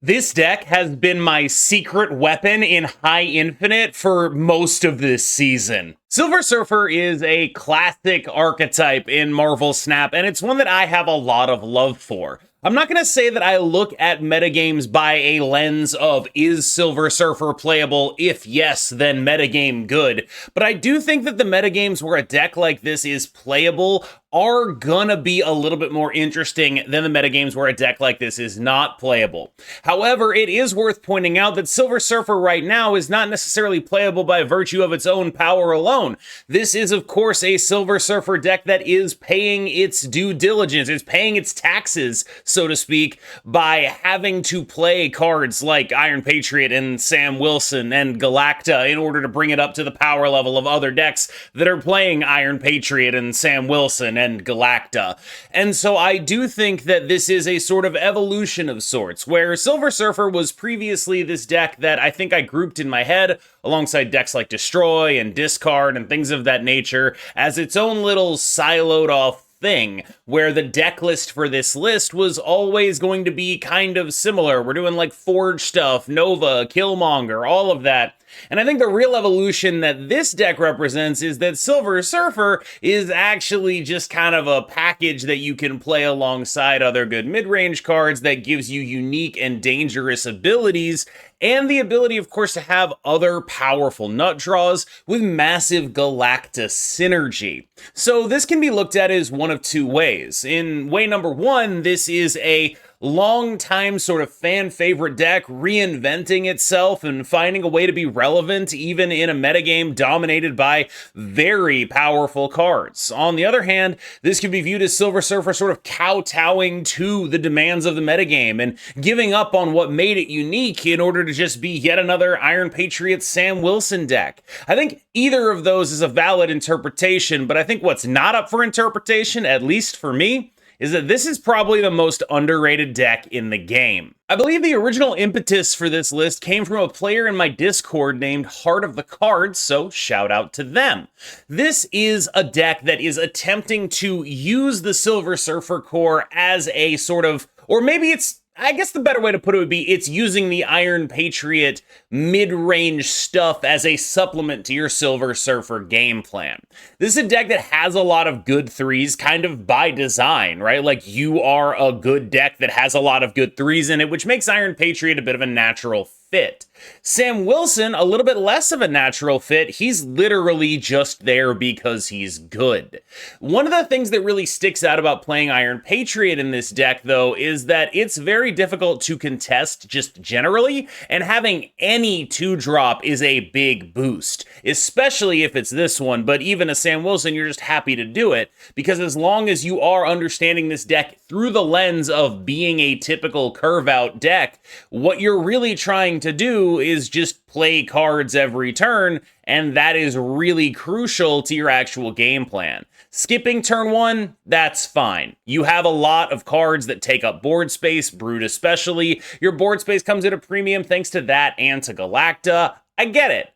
This deck has been my secret weapon in High Infinite for most of this season. Silver Surfer is a classic archetype in Marvel Snap, and it's one that I have a lot of love for. I'm not going to say that I look at metagames by a lens of, is Silver Surfer playable? If yes, then metagame good. But I do think that the metagames where a deck like this is playable are gonna be a little bit more interesting than the metagames where a deck like this is not playable. However, it is worth pointing out that Silver Surfer right now is not necessarily playable by virtue of its own power alone. This is, of course, a Silver Surfer deck that is paying its due diligence. It's paying its taxes, so to speak, by having to play cards like Iron Patriot and Sam Wilson and Galactus in order to bring it up to the power level of other decks that are playing Iron Patriot and Sam Wilson and Galactus. And so I do think that this is a sort of evolution of sorts, where Silver Surfer was previously this deck that I think I grouped in my head alongside decks like Destroy and Discard and things of that nature as its own little siloed off thing, where the deck list for this list was always going to be kind of similar. We're doing like Forge stuff, Nova, Killmonger, all of that. And I think the real evolution that this deck represents is that Silver Surfer is actually just kind of a package that you can play alongside other good mid-range cards that gives you unique and dangerous abilities, and the ability, of course, to have other powerful nut draws with massive Galactus synergy. So this can be looked at as one of two ways. In way number one, this is a long-time sort of fan favorite deck reinventing itself and finding a way to be relevant even in a metagame dominated by very powerful cards. On the other hand, this can be viewed as Silver Surfer sort of kowtowing to the demands of the metagame and giving up on what made it unique in order to just be yet another Iron Patriot Sam Wilson deck. I think either of those is a valid interpretation, but I think what's not up for interpretation, at least for me, is that this is probably the most underrated deck in the game. I believe the original impetus for this list came from a player in my Discord named Heart of the Cards, so shout out to them. This is a deck that is attempting to use the Silver Surfer core as a sort of, or maybe it's, I guess the better way to put it would be it's using the Iron Patriot mid-range stuff as a supplement to your Silver Surfer game plan. This is a deck that has a lot of good threes kind of by design, right? Like you are a good deck that has a lot of good threes in it, which makes Iron Patriot a bit of a natural fit. Sam Wilson, a little bit less of a natural fit. He's literally just there because he's good. One of the things that really sticks out about playing Iron Patriot in this deck, though, is that it's very difficult to contest just generally, and having any 2-drop is a big boost, especially if it's this one, but even a Sam Wilson, you're just happy to do it, because as long as you are understanding this deck through the lens of being a typical curve-out deck, what you're really trying to do is just play cards every turn, and that is really crucial to your actual game plan. Skipping turn one, that's fine. You have a lot of cards that take up board space, Brood especially. Your board space comes at a premium thanks to that and to Galacta. I get it.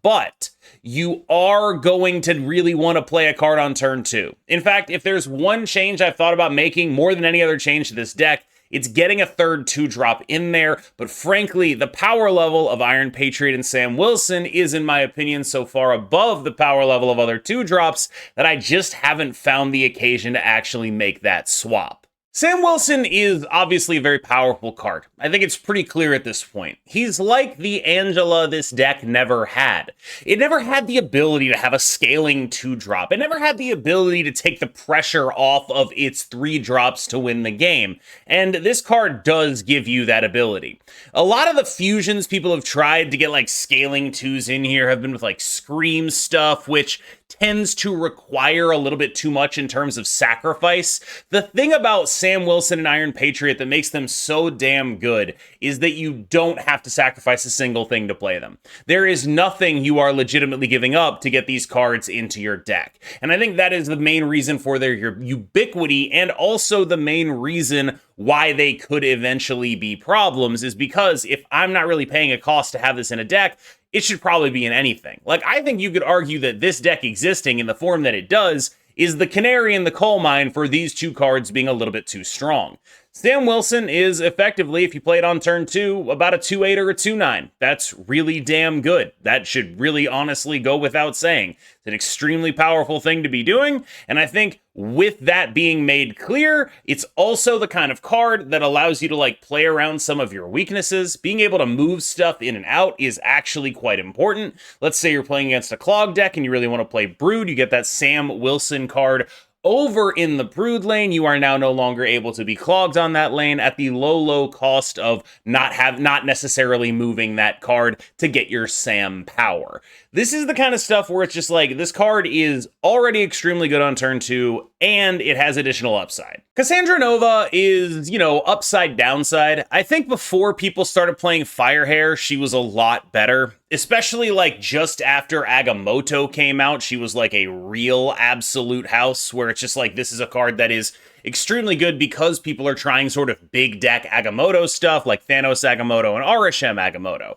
But you are going to really want to play a card on turn two. In fact, if there's one change I've thought about making more than any other change to this deck, it's getting a third 2-drop in there, but frankly, the power level of Iron Patriot and Sam Wilson is, in my opinion, so far above the power level of other 2-drops that I just haven't found the occasion to actually make that swap. Sam Wilson is obviously a very powerful card. I think it's pretty clear at this point. He's like the Angela this deck never had. It never had the ability to have a scaling 2-drop. It never had the ability to take the pressure off of its 3-drops to win the game. And this card does give you that ability. A lot of the fusions people have tried to get like scaling 2s in here have been with like Scream stuff, which tends to require a little bit too much in terms of sacrifice. The thing about Sam Wilson and Iron Patriot that makes them so damn good is that you don't have to sacrifice a single thing to play them. There is nothing you are legitimately giving up to get these cards into your deck. And I think that is the main reason for their ubiquity, and also the main reason why they could eventually be problems, is because if I'm not really paying a cost to have this in a deck, it should probably be in anything. Like, I think you could argue that this deck existing in the form that it does is the canary in the coal mine for these two cards being a little bit too strong. Sam Wilson is effectively, if you play it on turn 2, about a 2-8 or a 2-9. That's really damn good. That should really honestly go without saying. It's an extremely powerful thing to be doing, and I think with that being made clear, it's also the kind of card that allows you to like play around some of your weaknesses. Being able to move stuff in and out is actually quite important. Let's say you're playing against a clog deck and you really want to play Brood, you get that Sam Wilson card over in the Brood lane. You are now no longer able to be clogged on that lane at the low cost of not necessarily moving that card to get your Sam power. This is the kind of stuff where it's just like, this card is already extremely good on turn 2, and it has additional upside. Cassandra Nova is, upside downside. I think before people started playing Firehair, she was a lot better, especially like just after Agamotto came out. She was like a real absolute house where it's just like, this is a card that is extremely good because people are trying sort of big deck Agamotto stuff like Thanos Agamotto and Arishem Agamotto.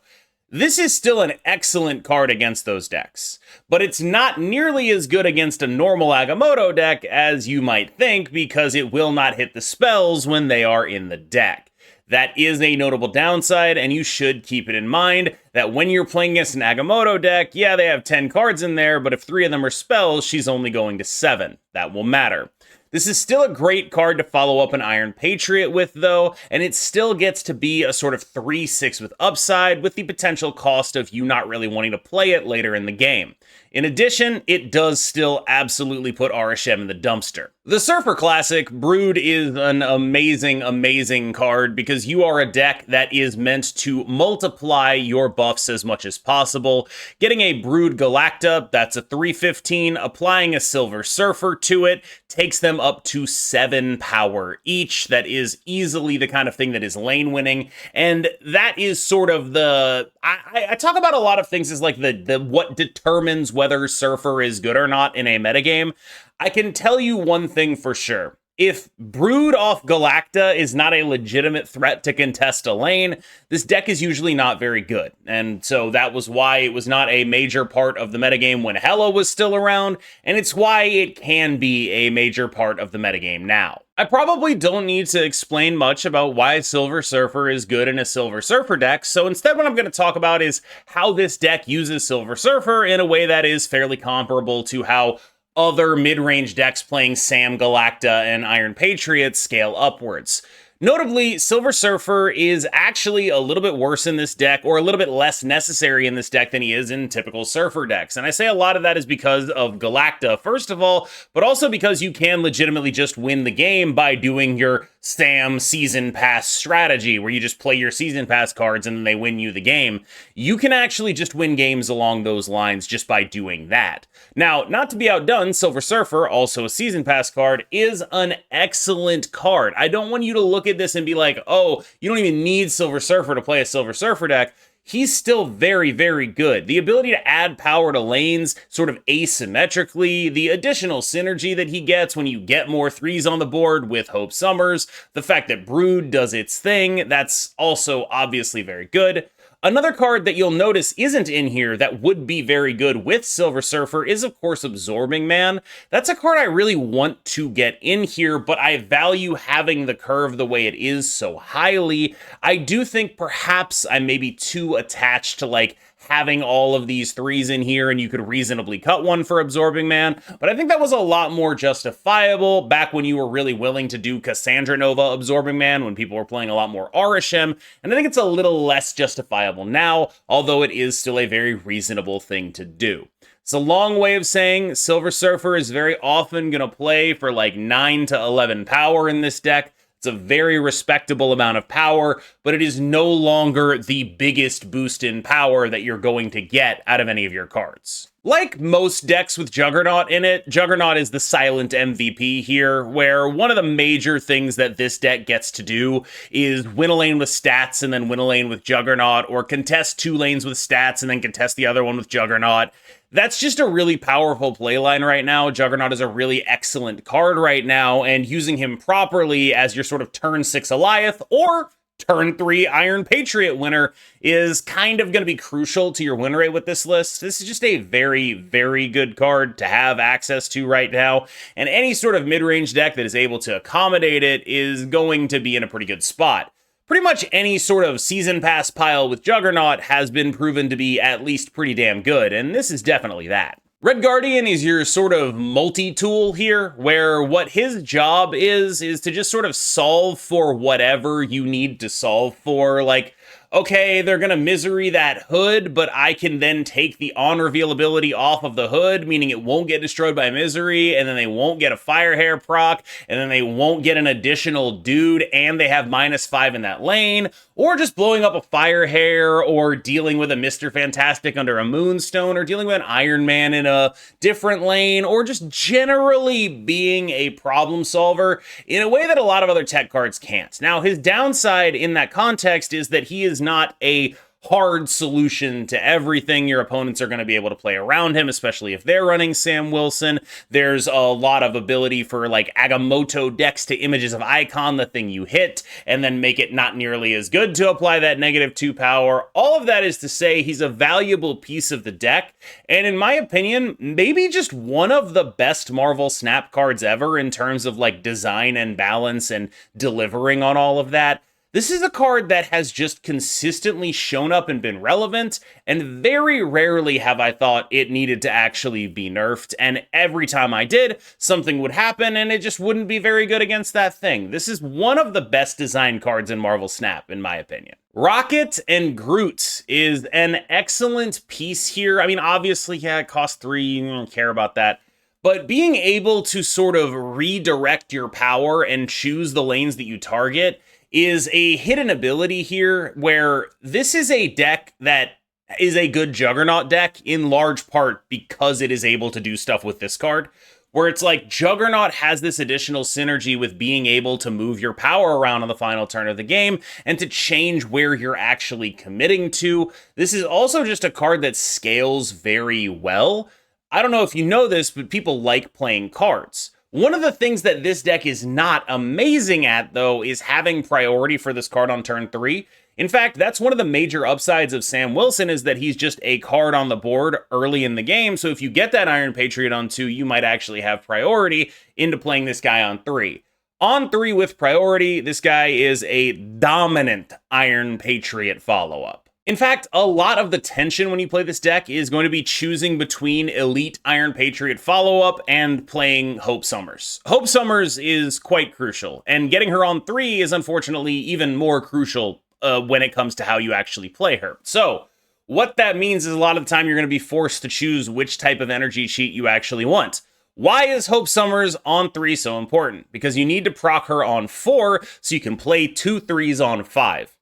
This is still an excellent card against those decks, but it's not nearly as good against a normal Agamotto deck as you might think, because it will not hit the spells when they are in the deck. That is a notable downside, and you should keep it in mind that when you're playing against an Agamotto deck, yeah, they have 10 cards in there, but if 3 of them are spells, she's only going to 7. That will matter. This is still a great card to follow up an Iron Patriot with, though, and it still gets to be a sort of 3/6 with upside, with the potential cost of you not really wanting to play it later in the game. In addition, it does still absolutely put Arishem in the dumpster. The Surfer Classic, Brood, is an amazing, amazing card because you are a deck that is meant to multiply your buffs as much as possible. Getting a Brood Galacta, that's a 3/15, applying a Silver Surfer to it takes them up to 7 power each. That is easily the kind of thing that is lane winning, and that is sort of the... I talk about a lot of things as like the what determines whether Surfer is good or not in a metagame. I can tell you one thing for sure. If Brood off Galacta is not a legitimate threat to contest a lane, this deck is usually not very good. And so that was why it was not a major part of the metagame when Hela was still around, and it's why it can be a major part of the metagame now. I probably don't need to explain much about why Silver Surfer is good in a Silver Surfer deck, so instead what I'm going to talk about is how this deck uses Silver Surfer in a way that is fairly comparable to how other mid-range decks playing Sam Galacta and Iron Patriot scale upwards. Notably, Silver Surfer is actually a little bit worse in this deck, or a little bit less necessary in this deck than he is in typical Surfer decks. And I say a lot of that is because of Galacta, first of all, but also because you can legitimately just win the game by doing your Sam Season Pass strategy, where you just play your Season Pass cards and then they win you the game. You can actually just win games along those lines just by doing that. Now, not to be outdone, Silver Surfer, also a Season Pass card, is an excellent card. I don't want you to look at this and be like, oh, you don't even need Silver Surfer to play a Silver Surfer deck. He's still very, very good. The ability to add power to lanes sort of asymmetrically, the additional synergy that he gets when you get more 3s on the board with Hope Summers, the fact that Brood does its thing, that's also obviously very good. Another card that you'll notice isn't in here that would be very good with Silver Surfer is, of course, Absorbing Man. That's a card I really want to get in here, but I value having the curve the way it is so highly. I do think perhaps I may be too attached to, like, having all of these 3s in here and you could reasonably cut one for Absorbing Man, but I think that was a lot more justifiable back when you were really willing to do Cassandra Nova Absorbing Man, when people were playing a lot more Arishem, and I think it's a little less justifiable now, although it is still a very reasonable thing to do. It's a long way of saying Silver Surfer is very often going to play for like 9 to 11 power in this deck. It's a very respectable amount of power, but it is no longer the biggest boost in power that you're going to get out of any of your cards. Like most decks with Juggernaut in it, Juggernaut is the silent MVP here, where one of the major things that this deck gets to do is win a lane with stats and then win a lane with Juggernaut, or contest 2 lanes with stats and then contest the other one with Juggernaut. That's just a really powerful playline right now. Juggernaut is a really excellent card right now, and using him properly as your sort of turn 6 Alioth, or turn 3 Iron Patriot winner is kind of going to be crucial to your win rate with this list. This is just a very, very good card to have access to right now, and any sort of mid-range deck that is able to accommodate it is going to be in a pretty good spot. Pretty much any sort of season pass pile with Juggernaut has been proven to be at least pretty damn good, and this is definitely that. Red Guardian is your sort of multi-tool here, where what his job is to just sort of solve for whatever you need to solve for. Like, okay, they're gonna misery that hood, but I can then take the on reveal ability off of the hood, meaning it won't get destroyed by misery, and then they won't get a fire hair proc, and then they won't get an additional dude, and they have -5 in that lane, or just blowing up a fire hair, or dealing with a Mr. Fantastic under a Moonstone, or dealing with an Iron Man in a different lane, or just generally being a problem solver in a way that a lot of other tech cards can't. Now, his downside in that context is that he is not a hard solution to everything. Your opponents are going to be able to play around him, especially if they're running Sam Wilson. There's a lot of ability for like Agamotto decks to images of Icon, the thing you hit, and then make it not nearly as good to apply that -2 power. All of that is to say he's a valuable piece of the deck, and in my opinion, maybe just one of the best Marvel Snap cards ever in terms of like design and balance and delivering on all of that. This is a card that has just consistently shown up and been relevant, and very rarely have I thought it needed to actually be nerfed, and every time I did, something would happen and it just wouldn't be very good against that thing. This is one of the best design cards in Marvel Snap, in my opinion. Rocket and Groot is an excellent piece here. I mean, obviously, yeah, it costs 3, you don't care about that. But being able to sort of redirect your power and choose the lanes that you target is a hidden ability here, where this is a deck that is a good Juggernaut deck in large part because it is able to do stuff with this card, where it's like Juggernaut has this additional synergy with being able to move your power around on the final turn of the game and to change where you're actually committing to. This is also just a card that scales very well. I don't know if you know this, but people like playing cards. One of the things that this deck is not amazing at, though, is having priority for this card on turn 3. In fact, that's one of the major upsides of Sam Wilson, is that he's just a card on the board early in the game, so if you get that Iron Patriot on 2, you might actually have priority into playing this guy on 3. On 3 with priority, this guy is a dominant Iron Patriot follow-up. In fact, a lot of the tension when you play this deck is going to be choosing between elite Iron Patriot follow-up and playing Hope Summers. Hope Summers is quite crucial, and getting her on 3 is unfortunately even more crucial when it comes to how you actually play her. So, what that means is a lot of the time you're going to be forced to choose which type of energy cheat you actually want. Why is Hope Summers on 3 so important? Because you need to proc her on 4 so you can play 2 3s on 5.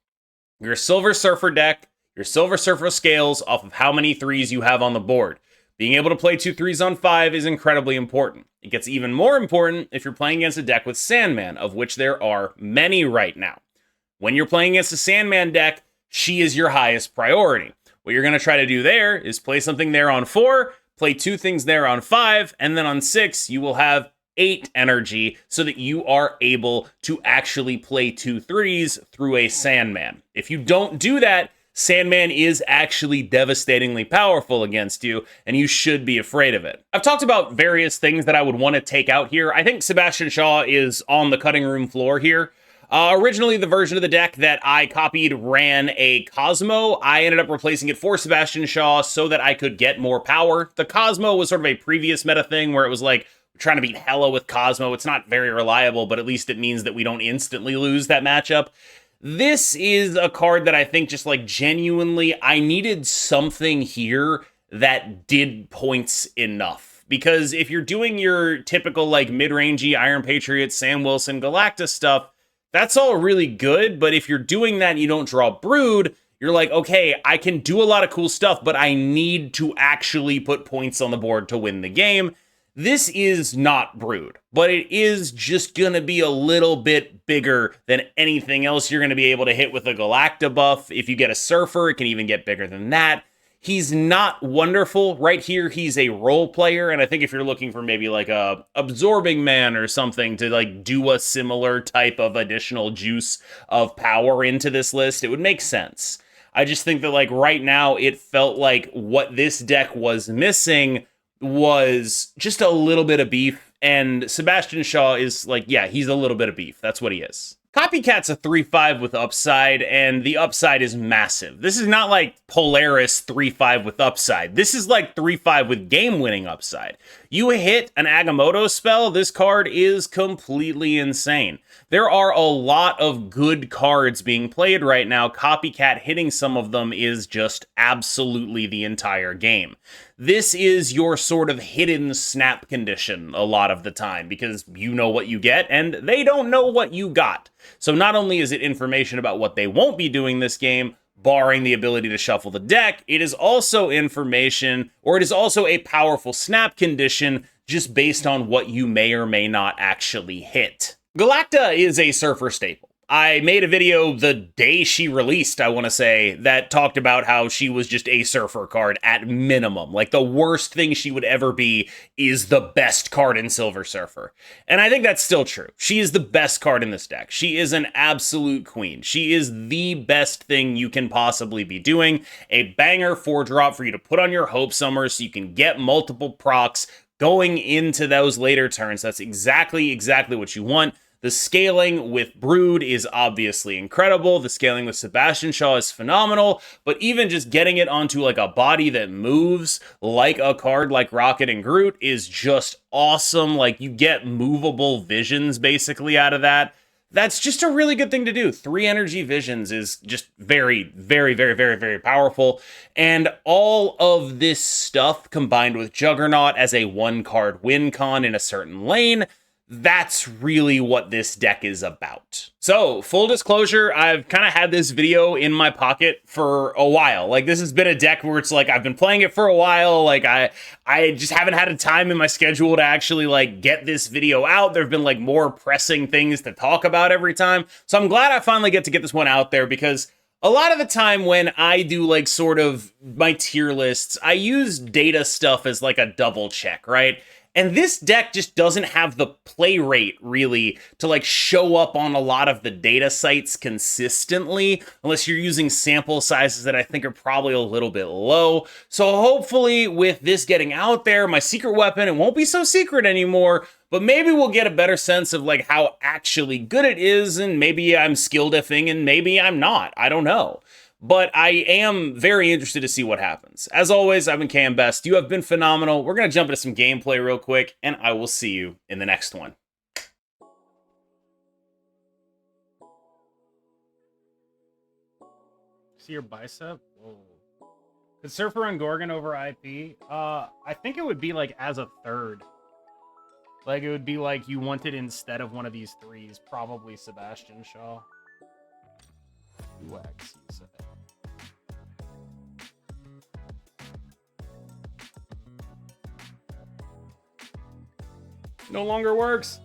Your Silver Surfer deck, your Silver Surfer scales off of how many 3s you have on the board. Being able to play 2 3s on 5 is incredibly important. It gets even more important if you're playing against a deck with Sandman, of which there are many right now. When you're playing against a Sandman deck, she is your highest priority. What you're going to try to do there is play something there on 4, play 2 things there on 5, and then on 6, you will have 8 energy so that you are able to actually play 2 3s through a Sandman. If you don't do that, Sandman is actually devastatingly powerful against you, and you should be afraid of it. I've talked about various things that I would want to take out here. I think Sebastian Shaw is on the cutting room floor here. Originally, the version of the deck that I copied ran a Cosmo. I ended up replacing it for Sebastian Shaw so that I could get more power. The Cosmo was sort of a previous meta thing where it was like, we're trying to beat Hela with Cosmo. It's not very reliable, but at least it means that we don't instantly lose that matchup. This is a card that I think just like genuinely, I needed something here that did points enough. Because if you're doing your typical like mid-rangey Iron Patriot, Sam Wilson, Galactus stuff, that's all really good. But if you're doing that and you don't draw Brood, you're like, okay, I can do a lot of cool stuff, but I need to actually put points on the board to win the game. This is not Brood, but it is just going to be a little bit bigger than anything else you're going to be able to hit with a Galacta buff. If you get a Surfer, it can even get bigger than that. He's not wonderful. Right here, he's a role player, and I think if you're looking for maybe like a absorbing man or something to like do a similar type of additional juice of power into this list, it would make sense. I just think that like right now, it felt like what this deck was missing was just a little bit of beef, and Sebastian Shaw is like, yeah, he's a little bit of beef. That's what he is. Copycat's a 3-5 with upside, and the upside is massive. This is not like Polaris 3-5 with upside. This is like 3-5 with game-winning upside. You hit an Agamotto spell, this card is completely insane. There are a lot of good cards being played right now. Copycat hitting some of them is just absolutely the entire game. This is your sort of hidden snap condition a lot of the time because you know what you get and they don't know what you got. So not only is it information about what they won't be doing this game, barring the ability to shuffle the deck, it is also information, or it is also a powerful snap condition just based on what you may or may not actually hit. Galactus is a Surfer staple. I made a video the day she released, I want to say, that talked about how she was just a Surfer card at minimum. Like, the worst thing she would ever be is the best card in Silver Surfer. And I think that's still true. She is the best card in this deck. She is an absolute queen. She is the best thing you can possibly be doing. A banger 4-drop for you to put on your Hope Summer so you can get multiple procs going into those later turns. That's exactly what you want. The scaling with Brood is obviously incredible. The scaling with Sebastian Shaw is phenomenal, but even just getting it onto like a body that moves like a card like Rocket and Groot is just awesome. Like, you get movable visions basically out of that. That's just a really good thing to do. 3 energy visions is just very powerful. And all of this stuff combined with Juggernaut as a 1-card win con in a certain lane, that's really what this deck is about. So, full disclosure, I've kind of had this video in my pocket for a while. Like, this has been a deck where it's like, I've been playing it for a while. Like, I just haven't had a time in my schedule to actually, like, get this video out. There have been, like, more pressing things to talk about every time. So I'm glad I finally get to get this one out there, because a lot of the time when I do, like, sort of my tier lists, I use data stuff as, like, a double check, right? And this deck just doesn't have the play rate, really, to like show up on a lot of the data sites consistently, unless you're using sample sizes that I think are probably a little bit low. So hopefully with this getting out there, my secret weapon, it won't be so secret anymore, but maybe we'll get a better sense of like how actually good it is, and maybe I'm skill diffing and maybe I'm not. I don't know. But I am very interested to see what happens. As always, I've been KMBest. You have been phenomenal. We're going to jump into some gameplay real quick, and I will see you in the next one. See your bicep? Whoa. Could Surfer run Gorgon over IP? I think it would be like as a third. Like, it would be like you want it instead of one of these 3s, probably Sebastian Shaw. UX, he said. No longer works.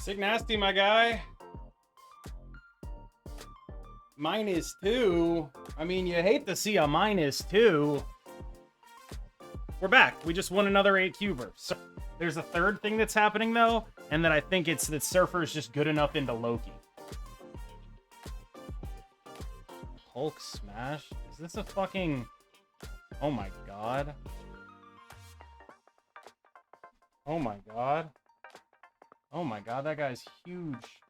Sick nasty, my guy. -2. I mean, you hate to see a -2. We're back. We just won another 8 cuber. So there's a third thing that's happening, though, and that I think it's that Surfer's just good enough into Loki. Hulk smash? Is this a fucking... Oh my god. Oh my god. Oh my god, that guy's huge.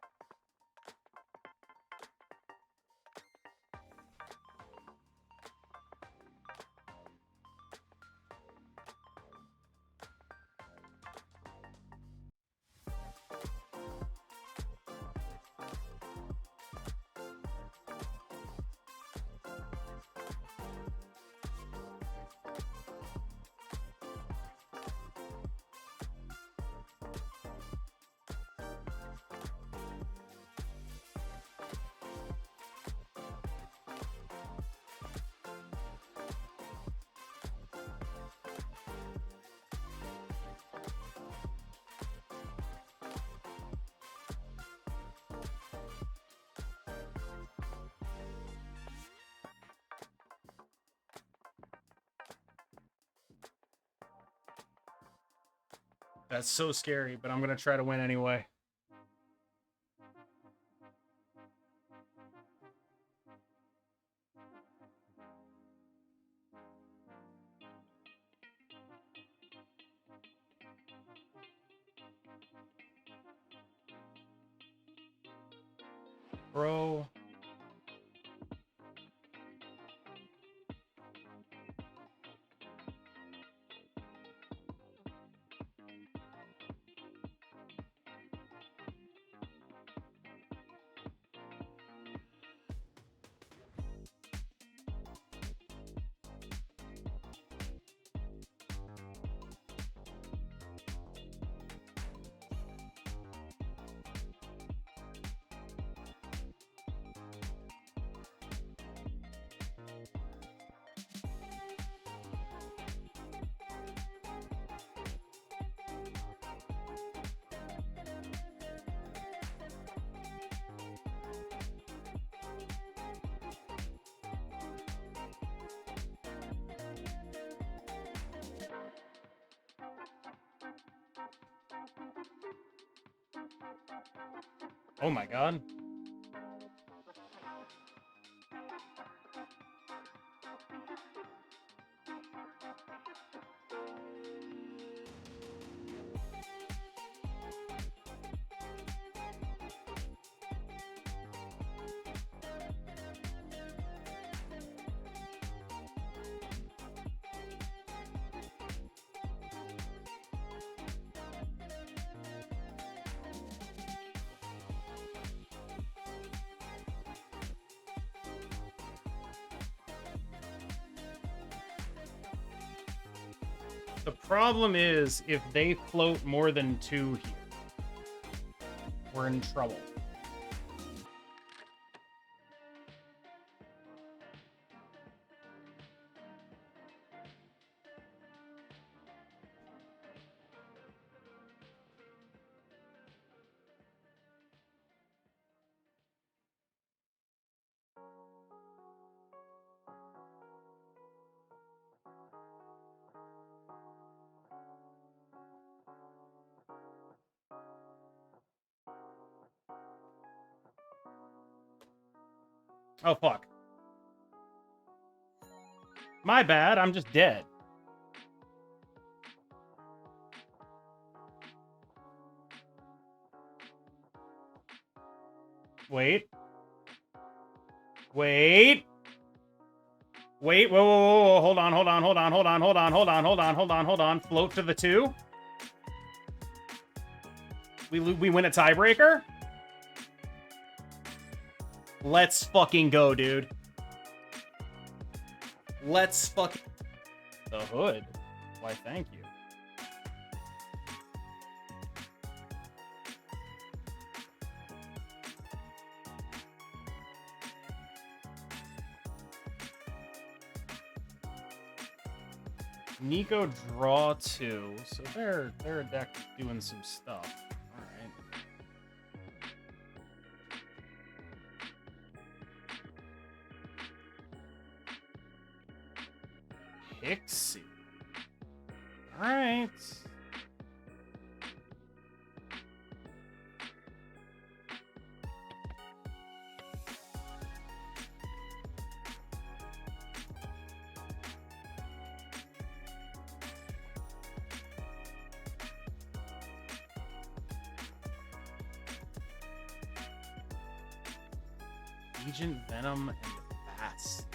That's so scary, but I'm gonna try to win anyway. Bro. Oh my god. The problem is, if they float more than 2 here, we're in trouble. Oh, fuck. My bad, I'm just dead. Wait. Wait. Wait, whoa, whoa, whoa, whoa, hold on, hold on, hold on, hold on, hold on, hold on, hold on, hold on, hold on. Float to the 2. We win a tiebreaker? Let's fucking go, dude. Let's fucking... The hood? Why, thank you. Nico draw 2, so they're a deck doing some stuff. Alright. Pixie. Alright. Agent Venom and Fast.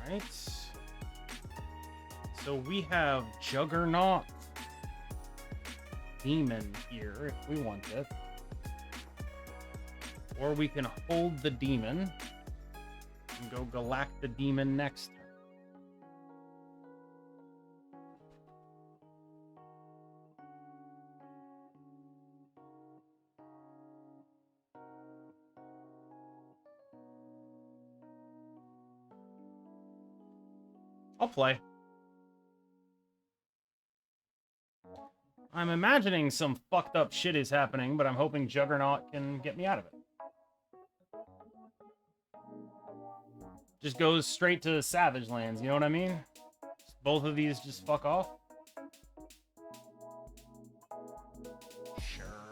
Alright. So we have Juggernaut Demon here if we want it. Or we can hold the demon and go Galactus Demon next. I'll play. I'm imagining some fucked up shit is happening, but I'm hoping Juggernaut can get me out of it. Just goes straight to Savage Lands, you know what I mean? Both of these just fuck off. Sure.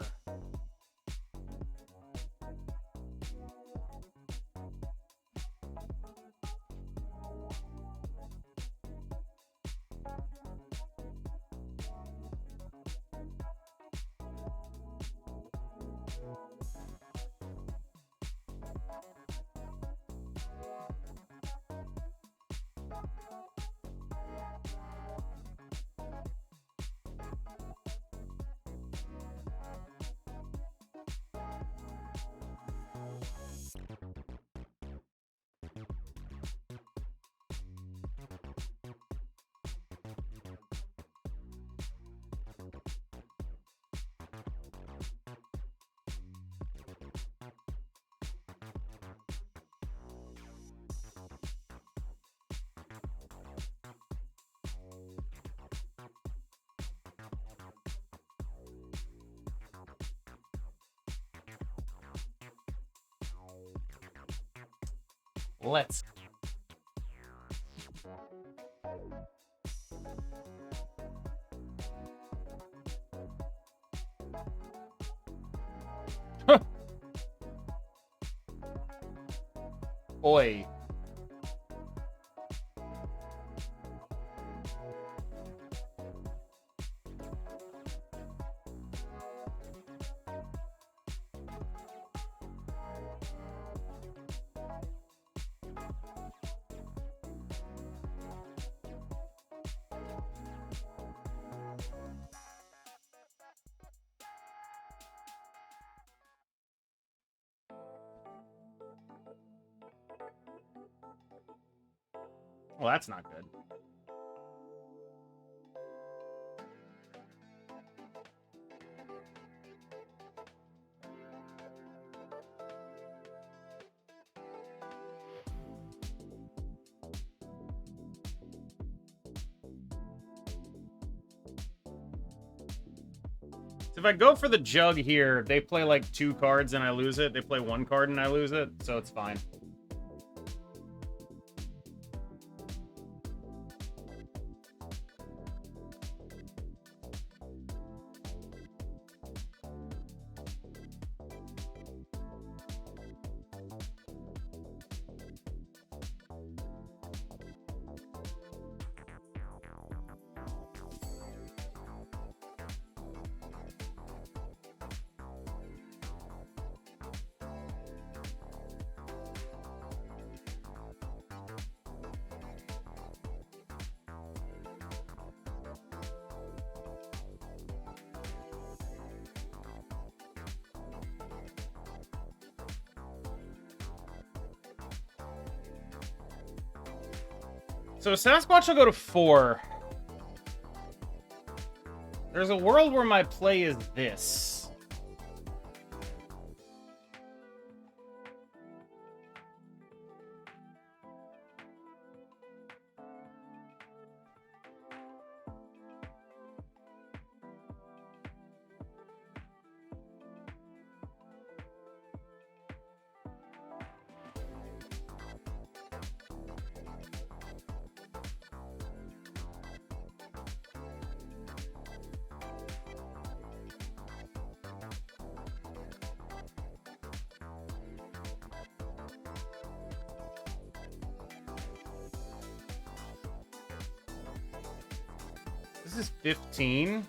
Let's. Oi. Well, that's not good. So if I go for the jug here, they play like 2 cards and I lose it. They play 1 card and I lose it, so it's fine. So Sasquatch will go to 4. There's a world where my play is this. This is 15.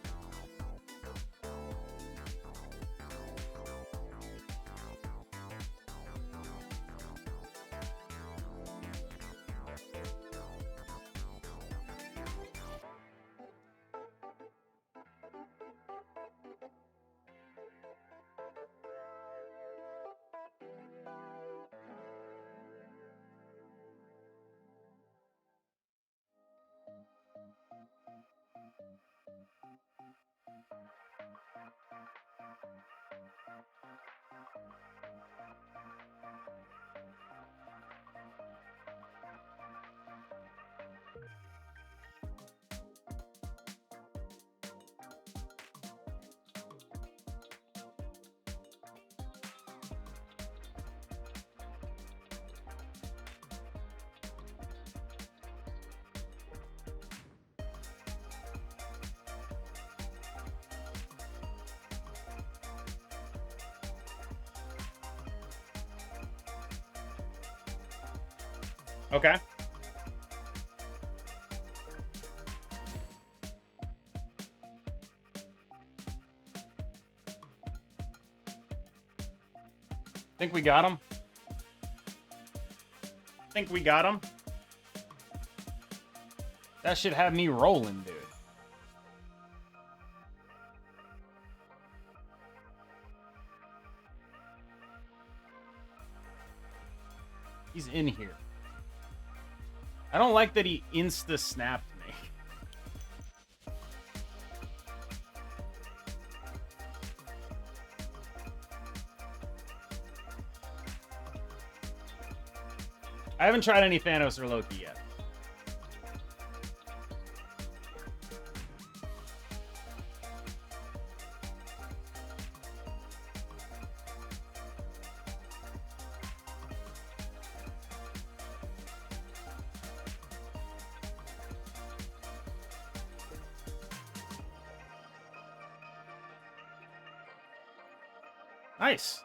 Okay. Think we got him. Think we got him. That should have me rolling, dude. He's in here. I don't like that he insta-snapped me. I haven't tried any Thanos or Loki yet. Nice.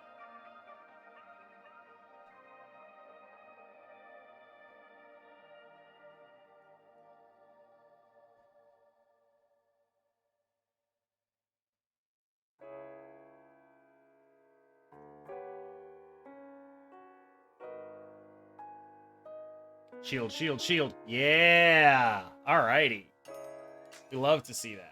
Shield, shield, shield. Yeah. Alrighty. We love to see that.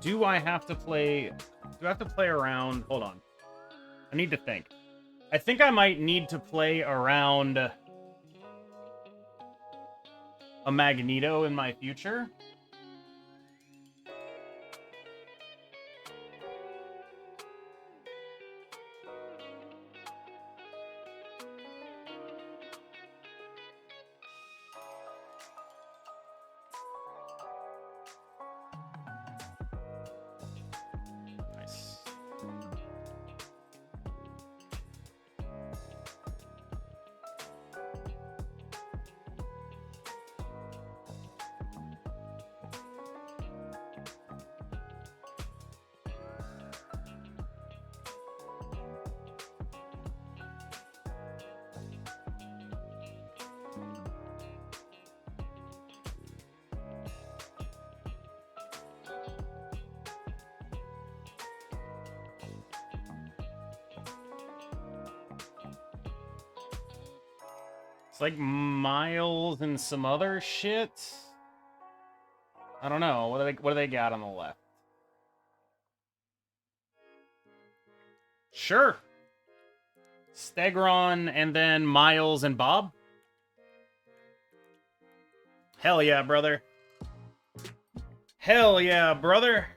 Do I have to play around? Hold on. I need to think. I think I might need to play around a Magneto in my future. It's like Miles and some other shit. I don't know. What do they got on the left? Sure. Stegron and then Miles and Bob. Hell yeah, brother. Hell yeah, brother.